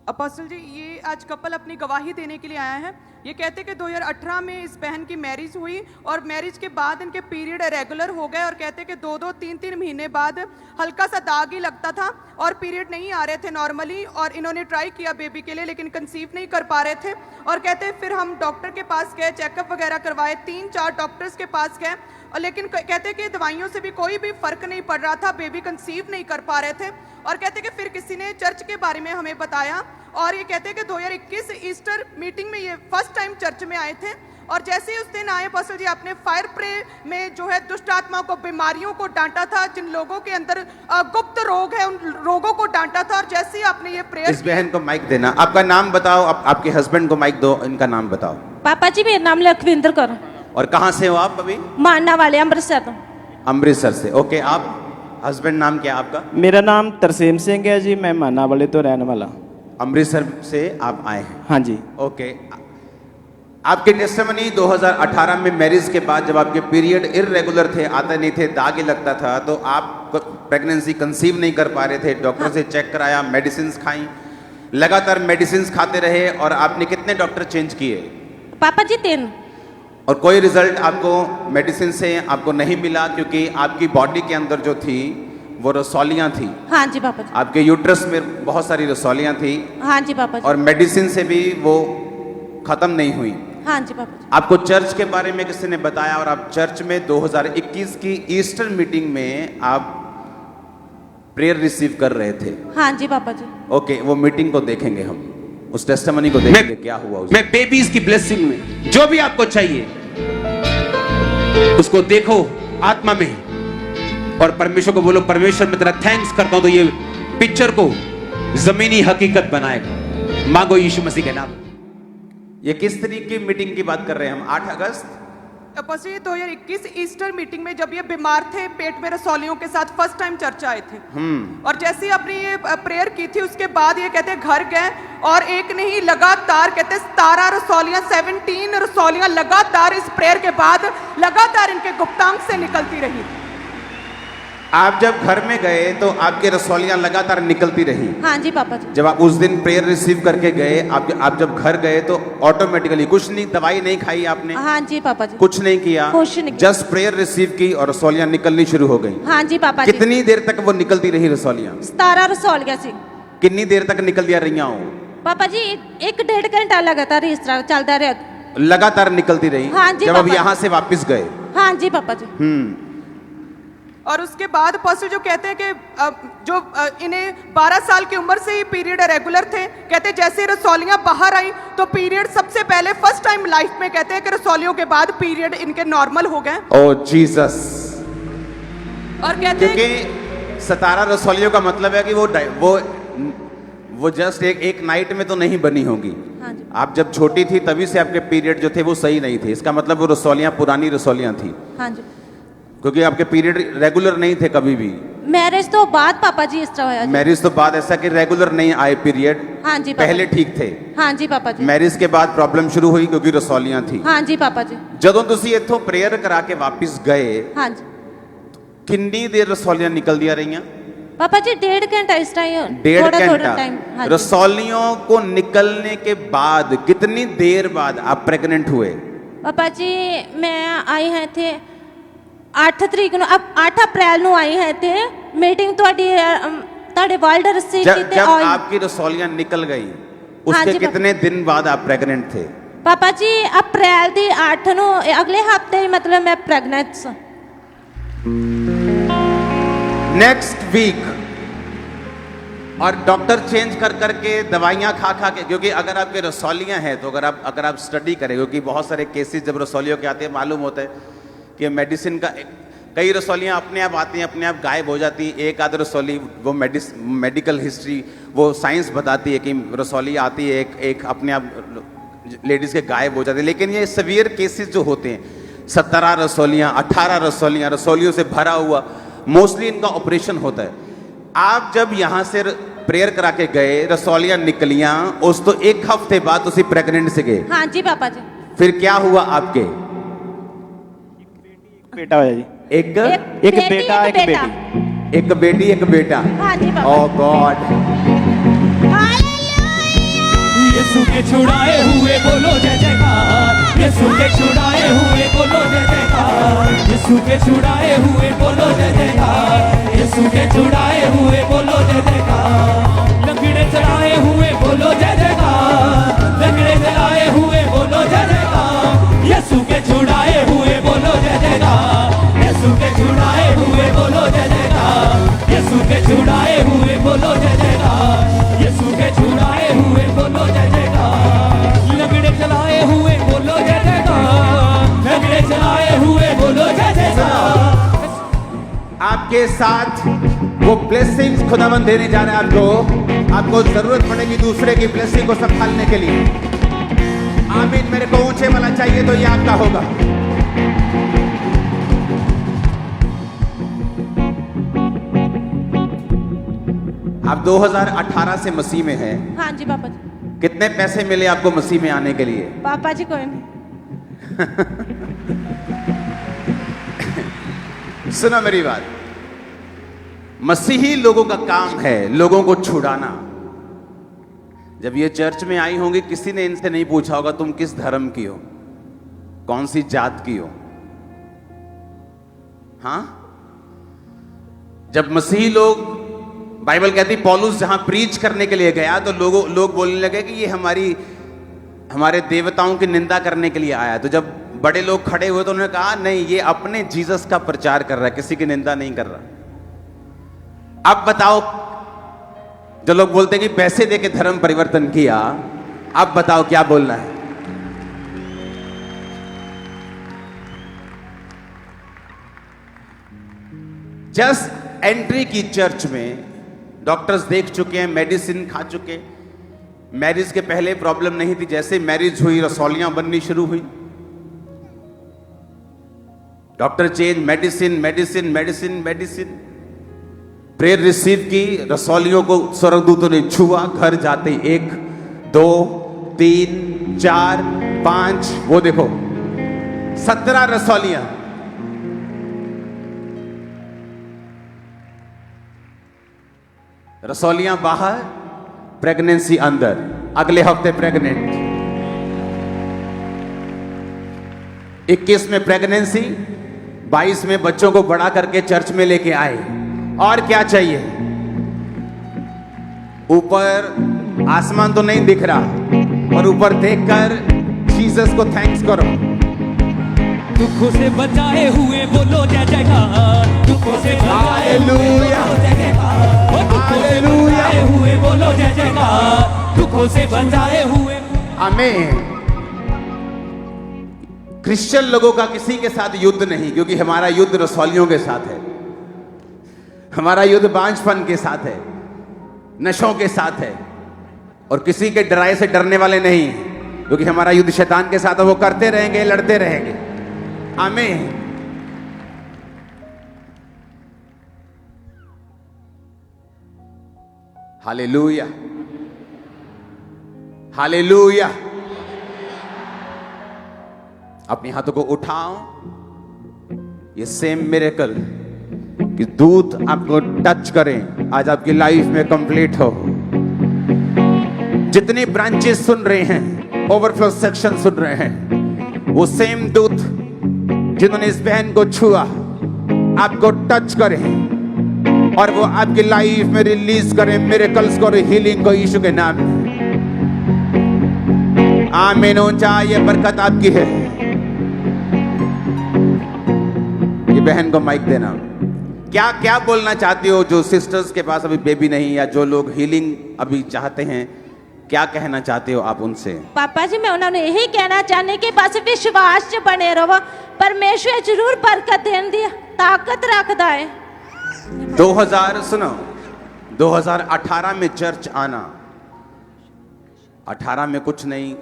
Apostle जी, ये आज couple अपनी गवाही देने के लिए आया है। ये कहते कि 2018 में इस बहन की मैरिज हुई और मैरिज के बाद इनके पीरियड रेगुलर हो गए और कहते कि 2-2, 3-3 महीने बाद हल्का सा दाग ही लगता था और पीरियड नहीं आ रहे थे नॉर्मली, और इन्होंने ट्राई किया बेबी के लिए लेकिन कंसीव नहीं कर पा रहे थे। और कहते फिर हम डॉक्टर के पास गए, चेकअप वगैरह करवाए, 3-4 डॉक्टर्स के पास गए और लेकिन कहते कि दवाइयों से भी कोई भी फर्क नहीं पड़ रहा था, बेबी कंसीव नहीं कर पा रहे थे। और कहते कि फिर किसी ने चर्च के बारे में हमें बताया और ये कहते हैं कि 2021 ईस्टर मीटिंग में ये फर्स्ट टाइम चर्च में आए थे और जैसे ही उस दिन आए अपोस्टल जी, आपने फायर प्रे में जो है दुष्ट आत्माओं को, बीमारियों को डांटा था, जिन लोगों के अंदर गुप्त रोग है उन रोगों को डांटा था। और जैसे ही आपने ये प्रेयर, इस बहन को माइक देना। आपका नाम बताओ, आपके हस्बैंड को माइक दो, इनका नाम बताओ। पापा जी मेरा नाम लखविंदर कौर। और कहाँ से हो आप अभी? मानना वाले अमृतसर। अमृतसर से। ओके, आप हस्बैंड नाम क्या आपका? मेरा नाम तरसेम सिंह है जी, मैं माना वाले तो रहने वाला। अमृतसर से आप आए हैं? हाँ जी। ओके, आपके टेस्टिमनी 2018 में मैरिज के बाद जब आपके पीरियड इररेगुलर थे, आते नहीं थे, दाग ही लगता था, तो आप प्रेगनेंसी कंसीव नहीं कर पा रहे थे, डॉक्टर से चेक कराया, मेडिसिन खाई, लगातार मेडिसिन खाते रहे और आपने कितने डॉक्टर चेंज किए? पापा जी 3। और कोई रिजल्ट आपको मेडिसिन से आपको नहीं मिला क्योंकि आपकी बॉडी के अंदर जो थी वो रसौलियाँ थी। हाँ जी पापा जी। आपके यूट्रस में बहुत सारी रसौलियाँ थी। हाँ जी पापा जी। और मेडिसिन से भी वो खत्म नहीं हुई। हाँ जी पापा जी। आपको चर्च के बारे में किसी ने बताया और आप चर्च में 2021 की ईस्टर मीटिंग में आप प्रेयर रिसीव कर रहे थे। हाँ जी पापा जी। ओके, वो मीटिंग को देखेंगे हम, उस टेस्टिमनी को देखेंगे क्या हुआ उसमें। मैं बेबीज की ब्लेसिंग में जो भी आपको चाहिए उसको देखो आत्मा में और परमेश्वर को बोलो, परमेश्वर मैं तेरा थैंक्स करता हूं तो ये पिक्चर को जमीनी हकीकत बनाएगा। मांगो यीशु मसीह के नाम। ये किस तरीके की मीटिंग की बात कर रहे हैं हम? 8 अगस्त अपोस्टल जी 2021 ईस्टर मीटिंग में जब ये बीमार थे, पेट में रसौलियों के साथ फर्स्ट टाइम चर्च आए थे। और जैसे ही अपनी ये प्रेयर की थी उसके बाद ये कहते घर गए और एक नहीं लगातार कहते 17 रसौलियां, 17 रसौलियां लगातार इस प्रेयर के बाद लगातार इनके गुप्तांग से निकलती रही। आप जब घर में गए तो आपके रसौलियां लगातार निकलती रही? हाँ जी पापा जी। जब आप उस दिन प्रेयर रिसीव करके गए, आप जब घर गए तो ऑटोमेटिकली कुछ नहीं, दवाई नहीं खाई आपने? हाँ जी पापा जी। कुछ नहीं किया, कुछ नहीं, जस्ट प्रेयर रिसीव की और रसौलियां निकलनी शुरू हो गई? हाँ जी पापा जी। कितनी देर तक वो निकलती रही रसौलियां? 17 रसौलियां सी। कितनी देर तक निकल दिया रही हो? पापा जी 1-1.5 घंटा लगातार इस तरह चलता रहा। लगातार निकलती रही? हाँ जी जब अब पापा। यहाँ से वापिस गए? हाँ जी पापा जी। और उसके बाद अपोस्टल जो कहते हैं कि इन्हें 12 साल की उम्र से ही पीरियड रेगुलर थे। कहते जैसे रसौलियां बाहर आई तो पीरियड सबसे पहले फर्स्ट टाइम लाइफ में कहते हैं कि रसौलियों के बाद पीरियड इनके नॉर्मल हो गए। ओह जीसस। और कहते हैं क्योंकि 17 रसौलियों का मतलब है कि वो जस्ट एक नाइट में तो नहीं बनी होगी। हाँ जी। आप जब छोटी थी तभी से आपके पीरियड जो थे वो सही नहीं थे, इसका मतलब वो रसौलियां पुरानी रसौलियां थी। हाँ जी। क्योंकि आपके पीरियड रेगुलर नहीं थे कभी भी। मैरिज तो बाद पापा जी इस तरह होया जी। मैरिज तो बाद ऐसा कि रेगुलर नहीं आए पीरियड? हाँ जी पापा पहले जी। ठीक थे? हाँ जी पापा जी। मैरिज के बाद प्रॉब्लम शुरू हुई क्योंकि रसौलियां थी? हाँ जी पापा जी। ਜਦੋਂ ਤੁਸੀਂ ਇੱਥੋਂ प्रेयर करा के वापस गए, हाँ जी कितनी देर रसौलियां निकल दिया रही? पापा जी 1.5 घंटा इस टाइम। 1.5 थोड़ा टाइम। घंटा। हाँ जी। रसौलियों को निकलने के बाद कितनी देर बाद आप प्रेग्नेंट हुए? पापा जी मैं आई है थे 8 तरीक ਨੂੰ 8 अप्रैल ਨੂੰ आई है थे मीटिंग ਤੁਹਾਡੇ वर्ल्ड रिसीव जब कीते ऑयल। आपकी रसौलियां निकल गई हाँ उसके जी, कितने दिन बाद आप प्रेग्नेंट थे? पापा जी अप्रैल दी 8 ਨੂੰ अगले हफ्ते मतलब मैं प्रेग्नेंट सां। Next week. और डॉक्टर चेंज कर करके दवाइयां खा खा के, क्योंकि अगर आपके रसौलियां हैं तो अगर आप स्टडी करें, क्योंकि बहुत सारे केसेस जब रसौलियों के आते हैं मालूम होता है कि मेडिसिन का कई रसौलियां अपने आप आती हैं, अपने आप गायब हो जाती हैं। एक आध रसौली वो मेडिकल हिस्ट्री वो साइंस बताती है कि रसौली आती है, एक अपने आप लेडीज के गायब हो जाती है। लेकिन ये सीवियर केसेस जो होते हैं, 17 रसौलियां, 18 रसौलियां, रसौलियों से भरा हुआ, मोस्टली इनका ऑपरेशन होता है। आप जब यहाँ से प्रेयर करा के गए, रसौलियां निकलियां, उस तो 1 हफ्ते बाद उसी प्रेग्नेंट से गए? हाँ जी पापा जी। फिर क्या हुआ आपके? बेटा होया जी। एक बेटा एक बेटी। एक बेटी एक बेटा। हाँ जी पापा। ओह गॉड। हालेलुया। यीशु के छुड़ाए हुए बोलो जय जयकार, यीशु के छुड़ाए हुए बोलो जय जयकार, यीशु के छुड़ाए हुए बोलो जय जयकार, यीशु के छुड़ाए हुए बोलो जय जयकार, लंगड़े चढ़ाए हुए बोलो जय जयकार, लंगड़े चढ़ाए हुए बोलो जय जयकार, यीशु के छुड़ाए हुए बोलो जय जयकार, यीशु के छुड़ाए हुए बोलो जय जयकार, यीशु के छुड़ाए हुए बोलो जय जयकार, यीशु के छुड़ाए हुए बोलो जय जयकार, लंगड़े चलाए हुए बोलो जय जयकार, लंगड़े चलाए हुए बोलो जय जयकार। आपके साथ वो ब्लेसिंग्स खुदावंद देने जा रहे हैं आपको जरूरत पड़ेगी दूसरे की ब्लेसिंग को संभालने के लिए। आमीन। मेरे को ऊंचे वाला चाहिए तो ये आपका होगा। आप 2018 से मसीह में हैं। हाँ जी पापा जी। कितने पैसे मिले आपको मसीह में आने के लिए? पापा जी कोई नहीं। सुनो मेरी बात, मसीही लोगों का काम है लोगों को छुड़ाना। जब ये चर्च में आई होंगी किसी ने इनसे नहीं पूछा होगा तुम किस धर्म की हो, कौन सी जात की हो। हाँ, जब मसीही लोग, बाइबल कहती पौलुस जहां प्रीच करने के लिए गया तो लोग बोलने लगे कि ये हमारे देवताओं की निंदा करने के लिए आया। तो जब बड़े लोग खड़े हुए तो उन्होंने कहा नहीं, ये अपने जीसस का प्रचार कर रहा है, किसी की निंदा नहीं कर रहा। अब बताओ, जो लोग बोलते हैं कि पैसे देके धर्म परिवर्तन किया, अब बताओ क्या बोलना है? जस्ट एंट्री की चर्च में डॉक्टर्स देख चुके हैं, मेडिसिन खा चुके। मैरिज के पहले प्रॉब्लम नहीं थी, जैसे मैरिज हुई रसौलियां बननी शुरू हुई। Doctor change, medicine medicine medicine medicine. Prayer receive की, रसौलियों को स्वर्गदूतों ने छुआ। घर जाते 1 2 3 4 5, वो देखो 17 रसौलियां। रसौलियां बाहर, प्रेगनेंसी अंदर। अगले हफ्ते प्रेग्नेंट, 21 में प्रेगनेंसी, 22 में बच्चों को बड़ा करके चर्च में लेके आए। और क्या चाहिए? ऊपर आसमान तो नहीं दिख रहा, और ऊपर देखकर जीसस को थैंक्स करो। दुखों से बचाए हुए बोलो जय जयकार, दुखों से हालेलुया, हालेलुया हुए बोलो जय जयकार, दुखों से बचाए हुए। आमीन। क्रिश्चियन लोगों का किसी के साथ युद्ध नहीं, क्योंकि हमारा युद्ध रसौलियों के साथ है, हमारा युद्ध बांझपन के साथ है, नशों के साथ है, और किसी के डराए से डरने वाले नहीं, क्योंकि हमारा युद्ध शैतान के साथ है। वो करते रहेंगे, लड़ते रहेंगे। आमीन। Hallelujah, hallelujah. अपने हाथों को उठाओ। ये सेम मिरेकल कि दूत आपको टच करें आज आपकी लाइफ में कंप्लीट हो। जितने ब्रांचेस सुन रहे हैं, ओवरफ्लो सेक्शन सुन रहे हैं, वो सेम दूत जिन्होंने इस बहन को छुआ आपको टच करें और वो आपकी लाइफ में रिलीज करें मिरेकल्स को, हीलिंग को, यीशु के नाम में। आमीन। ऊंचा, ये बरकत आपकी है। ये बहन को माइक देना। क्या क्या बोलना चाहती हो जो सिस्टर्स के पास अभी बेबी नहीं, या जो लोग हीलिंग अभी चाहते हैं, क्या कहना चाहते हो आप उनसे? पापा जी, मैं उन्होंने यही कहना चाहने कि बस विश्वास च बने रहो, परमेश्वर जरूर बरकत देन दी ताकत रखता है। 2018 में चर्च आना, 18 में कुछ नहीं,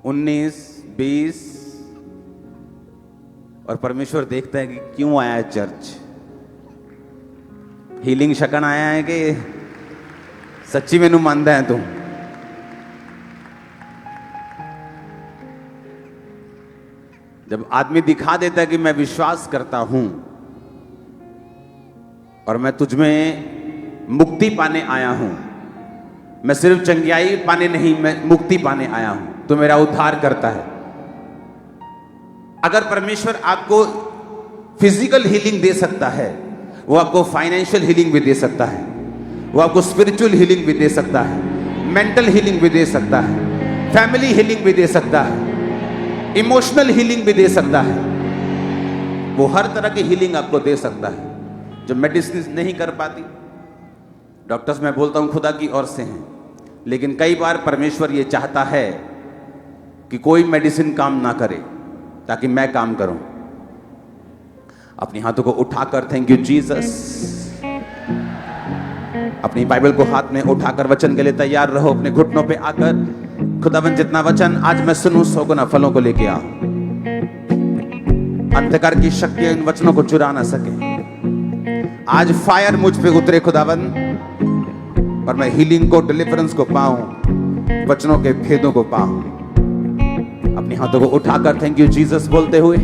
19 20, और परमेश्वर देखता है कि क्यों आया है चर्च। हीलिंग शकन आया है कि सच्ची में नुमाइंदा है तुम? जब आदमी दिखा देता है कि मैं विश्वास करता हूं और मैं तुझमें मुक्ति पाने आया हूं, मैं सिर्फ चंगियाई पाने नहीं, मैं मुक्ति पाने आया हूं, तो मेरा उद्धार करता है। अगर परमेश्वर आपको फिजिकल हीलिंग दे सकता है, वो आपको फाइनेंशियल हीलिंग भी दे सकता है, वो आपको स्पिरिचुअल हीलिंग भी दे सकता है, मेंटल हीलिंग भी दे सकता है, फैमिली हीलिंग भी दे सकता है, इमोशनल हीलिंग भी दे सकता है। वो हर तरह की हीलिंग आपको दे सकता है जो मेडिसिन नहीं कर पाती। डॉक्टर्स मैं बोलता हूं खुदा की ओर से हैं, लेकिन कई बार परमेश्वर ये चाहता है कि कोई मेडिसिन काम ना करे ताकि मैं काम करूं। अपने हाथों को उठाकर थैंक यू जीसस, अपनी बाइबल को हाथ में उठाकर वचन के लिए तैयार रहो। अपने घुटनों पे आकर खुदावन जितना वचन आज मैं सुनूं 100 गुना फलों को लेके आओ। अंधकार की शक्ति इन वचनों को चुरा ना सके। आज फायर मुझ पे उतरे खुदावन, और मैं हीलिंग को, डिलीवरेंस को पाऊं, वचनों के भेदों को पाऊं। अपने हाथों को उठाकर थैंक यू जीसस बोलते हुए